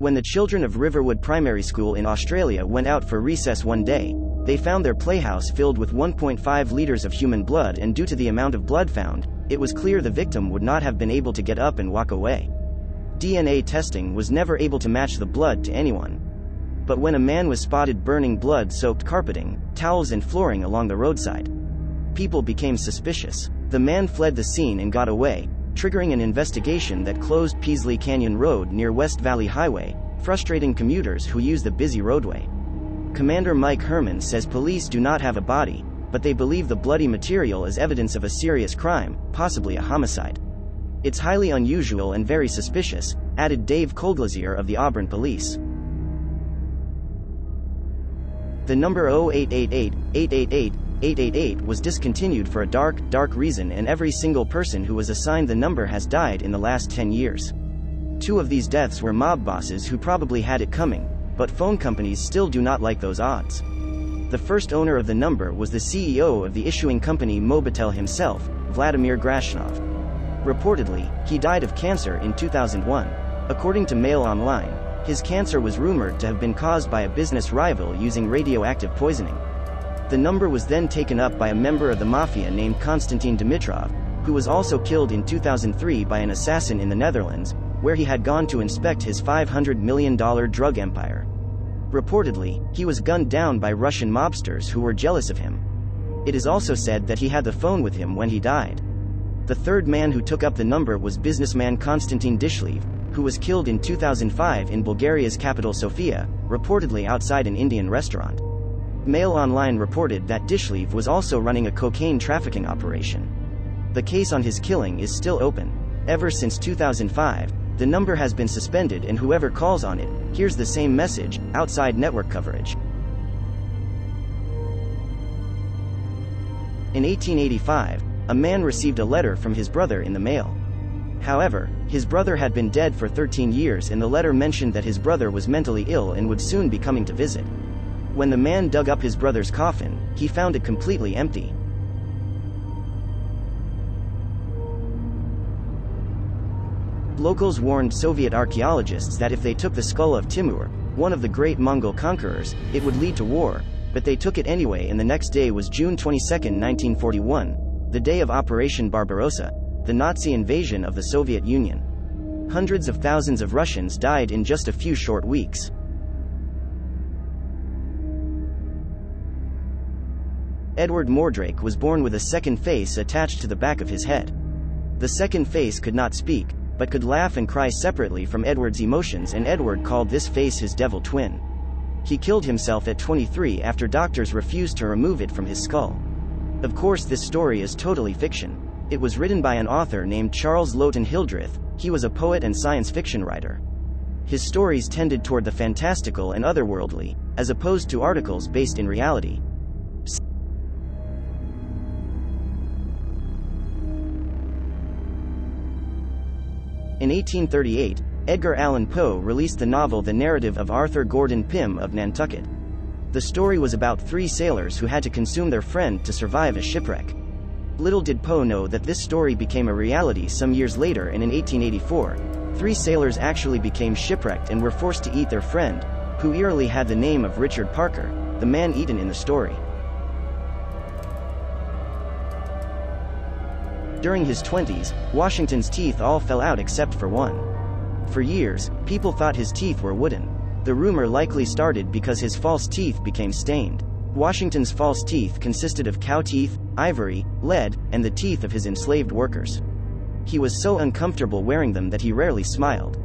When the children of Riverwood Primary School in Australia went out for recess one day, they found their playhouse filled with 1.5 liters of human blood, and due to the amount of blood found, it was clear the victim would not have been able to get up and walk away. DNA testing was never able to match the blood to anyone. But when a man was spotted burning blood-soaked carpeting, towels and flooring along the roadside, people became suspicious. The man fled the scene and got away, triggering an investigation that closed Peasley Canyon Road near West Valley Highway, frustrating commuters who use the busy roadway. Commander Mike Herman says police do not have a body, but they believe the bloody material is evidence of a serious crime, possibly a homicide. It's highly unusual and very suspicious, added Dave Colglazier of the Auburn Police. The number 0888-888-888 was discontinued for a dark reason, and every single person who was assigned the number has died in the last 10 years. 2 of these deaths were mob bosses who probably had it coming, but phone companies still do not like those odds. The first owner of the number was the CEO of the issuing company Mobitel himself, Vladimir Grashnov. Reportedly, he died of cancer in 2001. According to Mail Online, his cancer was rumored to have been caused by a business rival using radioactive poisoning. The number was then taken up by a member of the mafia named Konstantin Dimitrov, who was also killed in 2003 by an assassin in the Netherlands, where he had gone to inspect his $500 million drug empire. Reportedly, he was gunned down by Russian mobsters who were jealous of him. It is also said that he had the phone with him when he died. The third man who took up the number was businessman Konstantin Dishlev, who was killed in 2005 in Bulgaria's capital Sofia, reportedly outside an Indian restaurant. Mail Online reported that Dishlev was also running a cocaine trafficking operation. The case on his killing is still open. Ever since 2005, the number has been suspended, and whoever calls on it hears the same message, outside network coverage. In 1885, a man received a letter from his brother in the mail. However, his brother had been dead for 13 years, and the letter mentioned that his brother was mentally ill and would soon be coming to visit. When the man dug up his brother's coffin, he found it completely empty. Locals warned Soviet archaeologists that if they took the skull of Timur, one of the great Mongol conquerors, it would lead to war, but they took it anyway, and the next day was June 22, 1941, the day of Operation Barbarossa, the Nazi invasion of the Soviet Union. Hundreds of thousands of Russians died in just a few short weeks. Edward Mordrake was born with a second face attached to the back of his head. The second face could not speak, but could laugh and cry separately from Edward's emotions, and Edward called this face his devil twin. He killed himself at 23 after doctors refused to remove it from his skull. Of course, this story is totally fiction. It was written by an author named Charles Lowton Hildreth. He was a poet and science fiction writer. His stories tended toward the fantastical and otherworldly, as opposed to articles based in reality. In 1838, Edgar Allan Poe released the novel The Narrative of Arthur Gordon Pym of Nantucket. The story was about 3 sailors who had to consume their friend to survive a shipwreck. Little did Poe know that this story became a reality some years later, and in 1884, 3 sailors actually became shipwrecked and were forced to eat their friend, who eerily had the name of Richard Parker, the man eaten in the story. During his 20s, Washington's teeth all fell out except for one. For years, people thought his teeth were wooden. The rumor likely started because his false teeth became stained. Washington's false teeth consisted of cow teeth, ivory, lead, and the teeth of his enslaved workers. He was so uncomfortable wearing them that he rarely smiled.